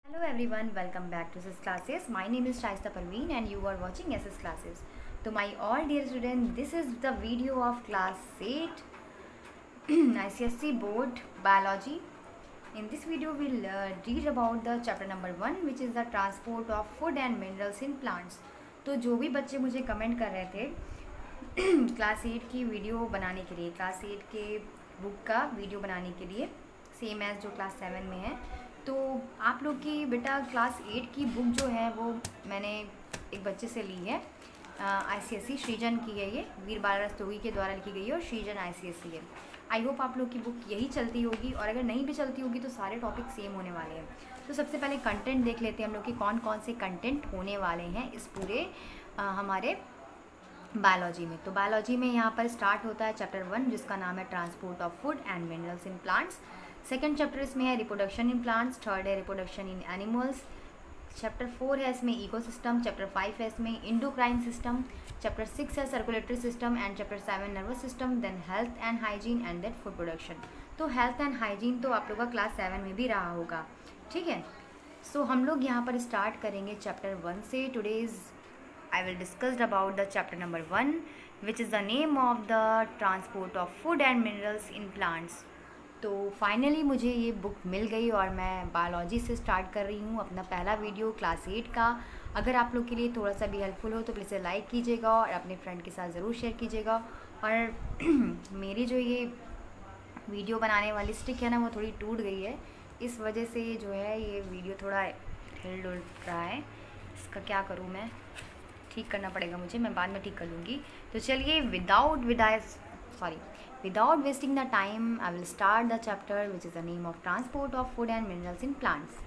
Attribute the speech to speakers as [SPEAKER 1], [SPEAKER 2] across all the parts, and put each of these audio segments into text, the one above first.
[SPEAKER 1] Hello everyone, welcome back to SS classes. My name is Shaista Parveen and you are watching SS classes. So my all dear students, this is the video of class 8 ICSE board biology. In this video we'll read about the chapter number 1 which is the transport of food and minerals in plants. तो जो भी बच्चे मुझे comment कर रहे थे class 8 की video बनाने के लिए, क्लास 8 के बुक का वीडियो बनाने के लिए सेम एज जो क्लास 7 में है, तो आप लोग की बेटा क्लास 8 की बुक जो है वो मैंने एक बच्चे से ली है। ICSE सृजन की है, ये वीर बाला रस्तोगी के द्वारा लिखी गई है और सृजन ICSE है। आई होप आप लोग की बुक यही चलती होगी और अगर नहीं भी चलती होगी तो सारे टॉपिक सेम होने वाले हैं। तो सबसे पहले कंटेंट देख लेते हैं हम लोग कि कौन कौन से कंटेंट होने वाले हैं इस पूरे हमारे बायोलॉजी में। तो बायोलॉजी में यहाँ पर स्टार्ट होता है चैप्टर 1 जिसका नाम है transport of food and minerals in plants. Second chapter इसमें है रिप्रोडक्शन इन प्लांट्स, थर्ड है रिप्रोडक्शन इन एनिमल्स, चैप्टर 4 है इसमें इकोसिस्टम, चैप्टर 5 है इसमें इंडोक्राइन सिस्टम, चैप्टर 6 है circulatory system and chapter 7 nervous system, then health and hygiene and then food production. तो health and hygiene तो आप लोग का क्लास 7 में भी रहा होगा, ठीक है। सो हम लोग यहाँ पर स्टार्ट करेंगे चैप्टर 1 से। Today's I will discuss about the chapter number 1 which is the name of the transport of food and minerals in plants। तो फाइनली मुझे ये बुक मिल गई और मैं बायोलॉजी से स्टार्ट कर रही हूँ अपना पहला वीडियो क्लास 8 का। अगर आप लोग के लिए थोड़ा सा भी हेल्पफुल हो तो प्लीज़ लाइक कीजिएगा और अपने फ्रेंड के साथ ज़रूर शेयर कीजिएगा। और मेरी जो ये वीडियो बनाने वाली स्टिक है ना वो थोड़ी टूट गई है, इस वजह से जो है ये वीडियो थोड़ा हिल डुल रहा है। इसका क्या करूँ, मैं ठीक करना पड़ेगा मुझे, मैं बाद में ठीक कर लूँगी। तो चलिए without wasting the time I will start the chapter which is the name of transport of food and minerals in plants।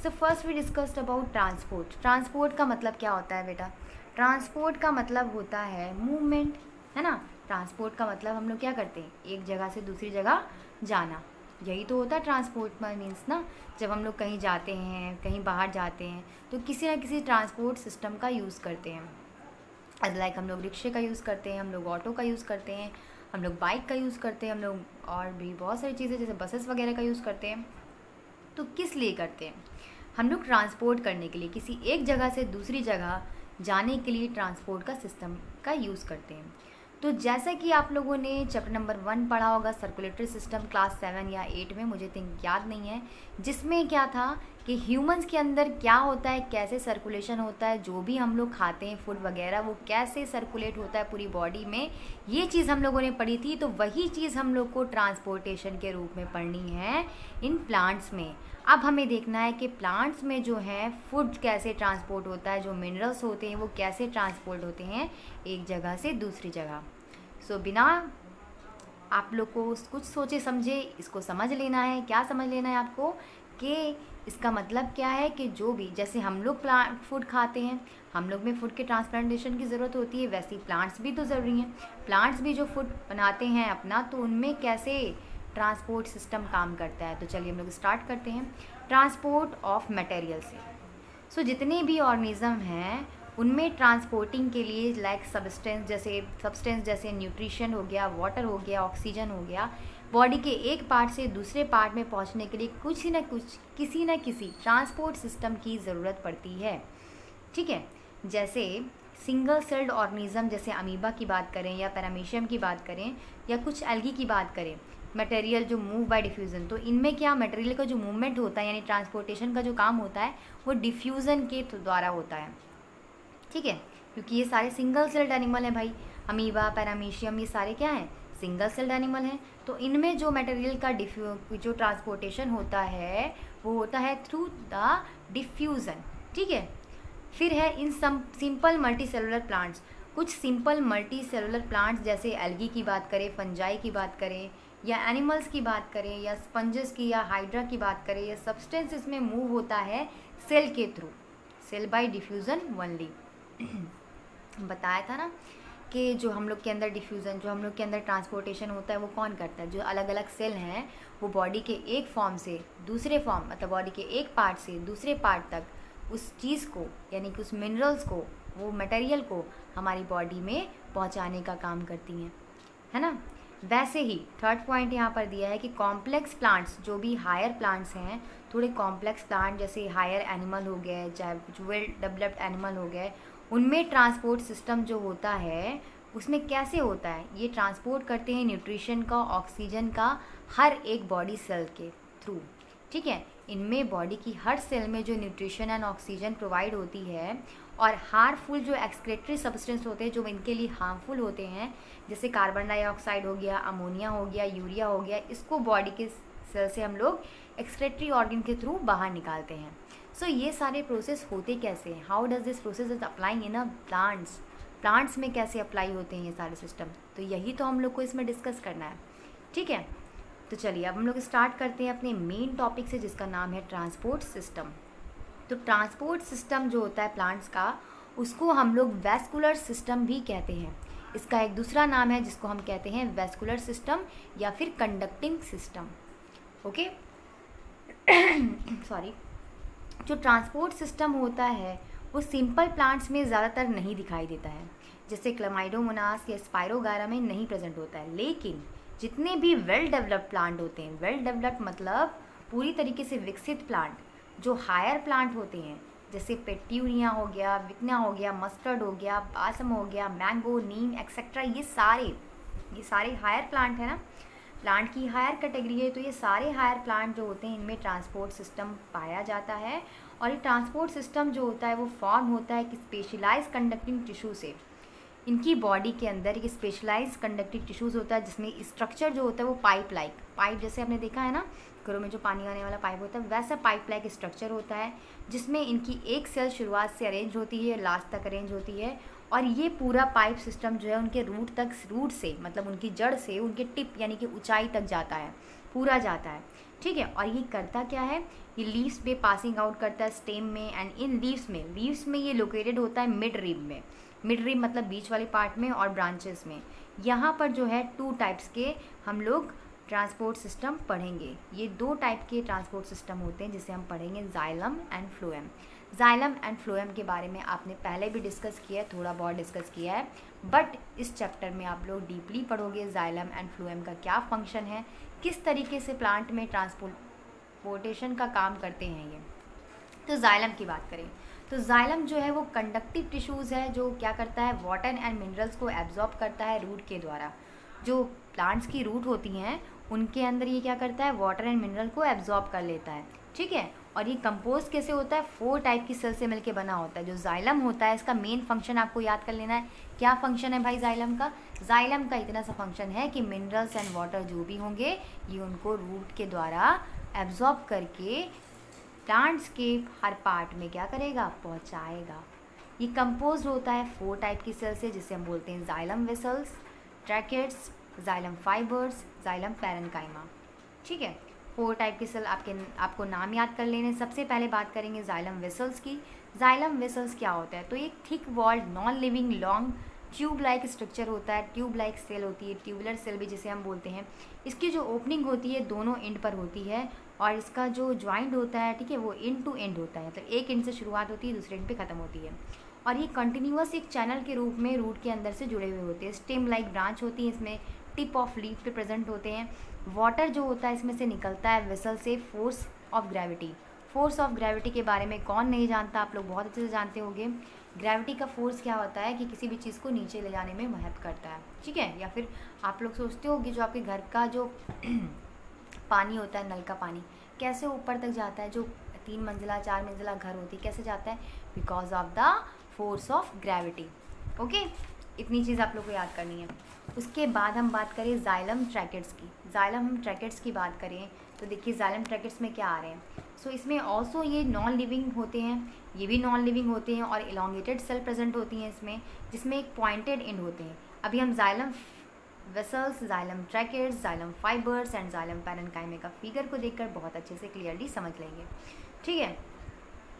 [SPEAKER 1] So first we discussed about transport। Transport का मतलब क्या होता है बेटा? ट्रांसपोर्ट का मतलब होता है मूवमेंट, है ना। ट्रांसपोर्ट का मतलब हम लोग क्या करते हैं, एक जगह से दूसरी जगह जाना, यही तो होता है ट्रांसपोर्ट में मीन्स ना। जब हम लोग कहीं जाते हैं, कहीं बाहर जाते हैं तो किसी ना किसी ट्रांसपोर्ट सिस्टम का यूज़ करते हैं। लाइक हम लोग रिक्शे का यूज़ करते हैं, हम लोग ऑटो का यूज़ करते हैं, हम लोग बाइक का यूज़ करते हैं, हम लोग और भी बहुत सारी चीज़ें जैसे बसेस वगैरह का यूज़ करते हैं। तो किस लिए करते हैं? हम लोग ट्रांसपोर्ट करने के लिए, किसी एक जगह से दूसरी जगह जाने के लिए ट्रांसपोर्ट का सिस्टम का यूज़ करते हैं। तो जैसा कि आप लोगों ने चैप्टर नंबर 1 पढ़ा होगा सर्कुलेटरी सिस्टम क्लास 7 या 8 में, मुझे थिंक याद नहीं है, जिसमें क्या था कि ह्यूमंस के अंदर क्या होता है, कैसे सर्कुलेशन होता है, जो भी हम लोग खाते हैं फूड वगैरह वो कैसे सर्कुलेट होता है पूरी बॉडी में, ये चीज़ हम लोगों ने पढ़ी थी। तो वही चीज़ हम लोग को ट्रांसपोर्टेशन के रूप में पढ़नी है इन प्लांट्स में। अब हमें देखना है कि प्लांट्स में जो है फूड कैसे ट्रांसपोर्ट होता है, जो मिनरल्स होते हैं वो कैसे ट्रांसपोर्ट होते हैं एक जगह से दूसरी जगह। सो बिना आप लोग को कुछ सोचे समझे इसको समझ लेना है। क्या समझ लेना है आपको कि इसका मतलब क्या है कि जो भी जैसे हम लोग प्लांट फूड खाते हैं, हम लोग में फूड के ट्रांसप्लांटेशन की ज़रूरत होती है, वैसे ही प्लांट्स भी तो ज़रूरी हैं। प्लांट्स भी जो फूड बनाते हैं अपना, तो उनमें कैसे ट्रांसपोर्ट सिस्टम काम करता है। तो चलिए हम लोग स्टार्ट करते हैं ट्रांसपोर्ट ऑफ मटेरियल से। सो जितने भी ऑर्गेनिज्म हैं उनमें ट्रांसपोर्टिंग के लिए लाइक सब्सटेंस जैसे न्यूट्रिशन हो गया, वाटर हो गया, ऑक्सीजन हो गया, बॉडी के एक पार्ट से दूसरे पार्ट में पहुंचने के लिए किसी न किसी ट्रांसपोर्ट सिस्टम की ज़रूरत पड़ती है, ठीक है। जैसे सिंगल सेल्ड ऑर्गेनिज्म जैसे अमीबा की बात करें या पैरामीशियम की बात करें या कुछ एल्गी की बात करें, मटेरियल जो मूव बाय डिफ्यूज़न, तो इनमें क्या मटेरियल का जो मूवमेंट होता है यानी ट्रांसपोर्टेशन का जो काम होता है वो डिफ्यूज़न के द्वारा होता है, ठीक है। क्योंकि ये सारे सिंगल सेल्ड एनिमल हैं भाई, अमीबा पैरामीशियम ये सारे क्या हैं, सिंगल सेल्ड एनिमल हैं। तो इनमें जो मटेरियल का जो ट्रांसपोर्टेशन होता है वो होता है थ्रू द डिफ्यूज़न, ठीक है। फिर है in simple multi cellular plants. कुछ सिंपल मल्टी सेलुलर प्लांट्स जैसे एल्गी की बात करें, फंजाई की बात करें या एनिमल्स की बात करें या स्पंजेस की या हाइड्रा की बात करें, या सब्सटेंस इसमें मूव होता है सेल के थ्रू, सेल बाय डिफ्यूज़न ओनली। बताया था ना कि जो हम लोग के अंदर डिफ्यूज़न, जो हम लोग के अंदर ट्रांसपोर्टेशन होता है वो कौन करता है, जो अलग अलग सेल हैं वो बॉडी के एक फॉर्म से दूसरे फॉर्म, मतलब बॉडी के एक पार्ट से दूसरे पार्ट तक उस चीज़ को यानी कि उस मिनरल्स को, वो मटेरियल को हमारी बॉडी में पहुंचाने का काम करती हैं, है ना। वैसे ही थर्ड पॉइंट यहाँ पर दिया है कि कॉम्प्लेक्स प्लांट्स, जो भी हायर प्लांट्स हैं, थोड़े कॉम्प्लेक्स प्लांट जैसे हायर एनिमल हो गए, चाहे कुछ वेल डेवलप्ड एनिमल हो गए, उनमें ट्रांसपोर्ट सिस्टम जो होता है उसमें कैसे होता है, ये ट्रांसपोर्ट करते हैं न्यूट्रिशन का, ऑक्सीजन का हर एक बॉडी सेल के थ्रू। ठीक है, इनमें बॉडी की हर सेल में जो न्यूट्रिशन एंड ऑक्सीजन प्रोवाइड होती है, और हार्मफुल जो एक्सक्रेटरी सब्सटेंस होते हैं जो इनके लिए हार्मफुल होते हैं, जैसे कार्बन डाइऑक्साइड हो गया, अमोनिया हो गया, यूरिया हो गया, इसको बॉडी के सेल से हम लोग एक्सक्रेटरी ऑर्गन के थ्रू बाहर निकालते हैं। सो ये सारे प्रोसेस होते कैसे हैं, how does this process is applying in a plants, plants में कैसे अप्लाई होते हैं ये सारे सिस्टम, तो यही तो हम लोग को इसमें डिस्कस करना है। ठीक है, तो चलिए अब हम लोग स्टार्ट करते हैं अपने मेन टॉपिक से, जिसका नाम है ट्रांसपोर्ट सिस्टम। तो ट्रांसपोर्ट सिस्टम जो होता है प्लांट्स का, उसको हम लोग वैस्कुलर सिस्टम भी कहते हैं। इसका एक दूसरा नाम है जिसको हम कहते हैं वैस्कुलर सिस्टम या फिर कंडक्टिंग सिस्टम। Okay sorry. जो ट्रांसपोर्ट सिस्टम होता है वो सिंपल प्लांट्स में ज़्यादातर नहीं दिखाई देता है, जैसे क्लेमाइडोमोनास या स्पाइरोगारा में नहीं प्रेजेंट होता है। लेकिन जितने भी वेल डेवलप्ड प्लांट होते हैं, वेल डेवलप्ड मतलब पूरी तरीके से विकसित प्लांट, जो हायर प्लांट होते हैं, जैसे पेट्यूनिया हो गया, विकना हो गया, मस्टर्ड हो गया, बासम हो गया, मैंगो, नीम एक्सेट्रा, ये सारे हायर प्लांट है ना, प्लांट की हायर कैटेगरी है। तो ये सारे हायर प्लांट जो होते हैं इनमें ट्रांसपोर्ट सिस्टम पाया जाता है। और ये ट्रांसपोर्ट सिस्टम जो होता है वो फॉर्म होता है कि स्पेशलाइज कंडक्टिंग टिश्यू से। इनकी बॉडी के अंदर एक स्पेशलाइज कंडक्टिंग टिश्यूज़ होता है, जिसमें स्ट्रक्चर जो होता है वो पाइप जैसे आपने देखा है ना घरों में जो पानी आने वाला पाइप होता है, वैसा पाइप लाइक स्ट्रक्चर होता है, जिसमें इनकी एक सेल शुरुआत से अरेंज होती है, लास्ट तक अरेंज होती है। और ये पूरा पाइप सिस्टम जो है उनके रूट से मतलब उनकी जड़ से उनके टिप यानी कि ऊंचाई तक जाता है, पूरा जाता है। ठीक है, और ये करता क्या है, ये लीव्स पे पासिंग आउट करता है स्टेम में, एंड इन लीव्स में ये लोकेटेड होता है मिड रिब में। मिड रिब मतलब बीच वाले पार्ट में, और ब्रांचेस में। यहाँ पर जो है 2 टाइप्स के हम लोग ट्रांसपोर्ट सिस्टम पढ़ेंगे। ये 2 टाइप के ट्रांसपोर्ट सिस्टम होते हैं जिसे हम पढ़ेंगे, xylem and phloem. Xylem and phloem के बारे में आपने पहले भी डिस्कस किया है, थोड़ा बहुत डिस्कस किया है, बट इस चैप्टर में आप लोग डीपली पढ़ोगे जाइलम एंड फ्लोएम का क्या फंक्शन है, किस तरीके से प्लांट में ट्रांसपोर्टेशन का काम करते हैं ये। तो जाइलम की बात करें तो जाइलम जो है वो कंडक्टिव टिश्यूज़ है, जो क्या करता है, वाटर एंड मिनरल्स को एब्जॉर्ब करता है रूट के द्वारा। जो प्लांट्स की रूट होती हैं उनके अंदर ये क्या करता है, वाटर एंड मिनरल को एब्जॉर्ब कर लेता है। ठीक है, और ये कंपोज कैसे होता है, 4 टाइप की सेल से मिलकर बना होता है। जो जाइलम होता है इसका मेन फंक्शन आपको याद कर लेना है। क्या फंक्शन है भाई जाइलम का? जाइलम का इतना सा फंक्शन है कि मिनरल्स एंड वाटर जो भी होंगे ये उनको रूट के द्वारा एब्जॉर्ब करके प्लांट्स के हर पार्ट में क्या करेगा, पहुंचाएगा। ये कंपोज होता है 4 टाइप की सेल से, जिसे हम बोलते हैं xylem vessels, tracheids, xylem fibres, xylem parenchyma. ठीक है, 4 टाइप की सेल आपको नाम याद कर लेने। सबसे पहले बात करेंगे जाइलम वेसल्स की। जाइलम वेसल्स क्या होता है, तो एक thick walled non living long tube like structure होता है, ट्यूब लाइक सेल होती है, ट्यूबुलर सेल भी जिसे हम बोलते हैं। इसकी जो ओपनिंग होती है दोनों एंड पर होती है, और इसका जो ज्वाइंट होता है, ठीक है, वो एंड टू एंड होता है, मतलब एक एंड से शुरुआत होती है दूसरे एंड पे ख़त्म होती है। और ये कंटिन्यूअस एक चैनल के रूप में रूट के अंदर से जुड़े हुए होते हैं। स्टेम लाइक ब्रांच होती है, इसमें टिप ऑफ लीफ पे प्रेजेंट होते हैं। वाटर जो होता है इसमें से निकलता है वेसल से, force of gravity. Force of gravity के बारे में कौन नहीं जानता, आप लोग बहुत अच्छे से जानते होंगे। ग्रेविटी का फोर्स क्या होता है कि किसी भी चीज़ को नीचे ले जाने में मदद करता है। ठीक है, या फिर आप लोग सोचते हो कि जो आपके घर का जो पानी होता है, नल का पानी कैसे ऊपर तक जाता है, जो 3 मंजिला 4 मंजिला घर होती है, कैसे जाता है, because of the force of gravity. Okay, इतनी चीज़ आप लोग को याद करनी है। उसके बाद हम बात करें जाइलम ट्रैकेट्स की। जाइलम ट्रैकेट्स की बात करें तो देखिए जाइलम ट्रैकेट्स में क्या आ रहे हैं। सो इसमें ऑल्सो ये नॉन लिविंग होते हैं, ये भी नॉन लिविंग होते हैं, और इलोंगेटेड सेल प्रेजेंट होती हैं इसमें, जिसमें एक पॉइंटेड एंड होते हैं। अभी हम xylem vessels, xylem tracheids, xylem fibres and xylem parenchyma का फिगर को देखकर बहुत अच्छे से क्लियरली समझ लेंगे। ठीक है,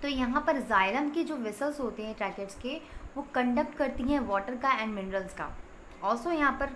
[SPEAKER 1] तो यहाँ पर जाइलम के जो वेसल्स होते हैं ट्रैकेट्स के, वो कंडक्ट करती हैं वाटर का एंड मिनरल्स का। ऑल्सो यहाँ पर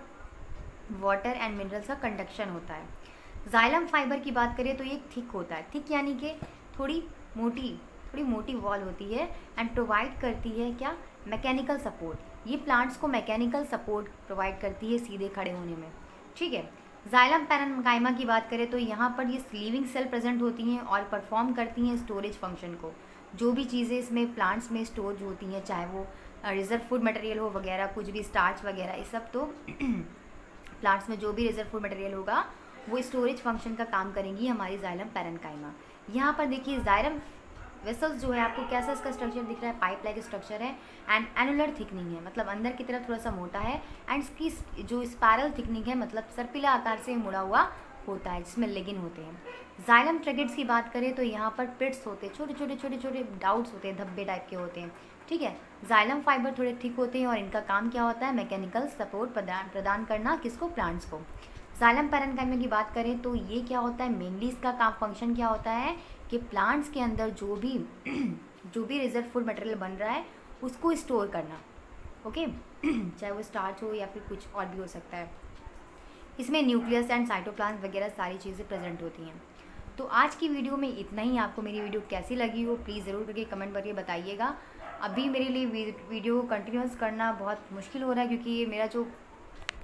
[SPEAKER 1] वाटर एंड मिनरल्स का कंडक्शन होता है। जाइलम फाइबर की बात करें तो ये थिक होता है, थिक यानी कि थोड़ी मोटी वॉल होती है, एंड प्रोवाइड करती है क्या, मैकेनिकल सपोर्ट। ये प्लांट्स को मैकेनिकल सपोर्ट प्रोवाइड करती है सीधे खड़े होने में। ठीक है। जाइलम पैरेन्काइमा की बात करें तो यहाँ पर ये लिविंग सेल प्रेजेंट होती हैं और परफॉर्म करती हैं स्टोरेज फंक्शन को। जो भी चीज़ें इसमें प्लांट्स में स्टोर होती हैं, चाहे वो रिजर्व फूड मटेरियल हो वगैरह, कुछ भी स्टार्च वगैरह, ये सब तो प्लांट्स में जो भी रिजर्व फूड मटेरियल होगा वो स्टोरेज फंक्शन का काम करेंगी हमारी जाइलम पैरेन्काइमा। यहाँ पर देखिए जाइलम वेसल्स जो है, आपको कैसा इसका स्ट्रक्चर दिख रहा है, पाइप लाइक स्ट्रक्चर है एंड एनुलर थिकनिंग है, मतलब अंदर की तरफ थोड़ा सा मोटा है एंड इसकी जो स्पायरल थिकनिंग है मतलब सर्पिला आकार से मुड़ा हुआ होता है जिसमें लेगिन होते हैं। जाइलम ट्रैगेट्स की बात करें तो यहाँ पर पिट्स होते हैं, छोटे छोटे छोटे छोटे डाउट्स होते हैं, धब्बे टाइप के होते हैं, ठीक है। जाइलम फाइबर थोड़े थिक होते हैं और इनका काम क्या होता है, मैकेनिकल सपोर्ट प्रदान करना, किसको, प्लांट्स को। जाइलम पैरेन्काइमा की बात करें तो ये क्या होता है, मेनली इसका काम फंक्शन क्या होता है कि प्लांट्स के अंदर जो भी रिजर्व फूड मटेरियल बन रहा है उसको स्टोर करना, ओके चाहे वो स्टार्च हो या फिर कुछ और भी हो सकता है। इसमें न्यूक्लियस एंड साइटोप्लाज्म वगैरह सारी चीज़ें प्रेजेंट होती हैं। तो आज की वीडियो में इतना ही। आपको मेरी वीडियो कैसी लगी हो प्लीज़ ज़रूर करके कमेंट करके बताइएगा। अभी मेरे लिए वीडियो कंटिन्यूस करना बहुत मुश्किल हो रहा है क्योंकि ये मेरा जो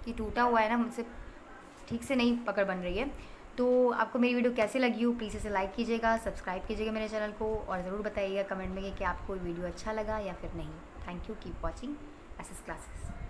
[SPEAKER 1] ये टूटा हुआ है ना, मुझसे ठीक से नहीं पकड़ बन रही है। तो आपको मेरी वीडियो कैसे लगी हो प्लीज़ इसे लाइक कीजिएगा, सब्सक्राइब कीजिएगा मेरे चैनल को और ज़रूर बताइएगा कमेंट में कि आपको वीडियो अच्छा लगा या फिर नहीं। Thank you, keep watching SS classes.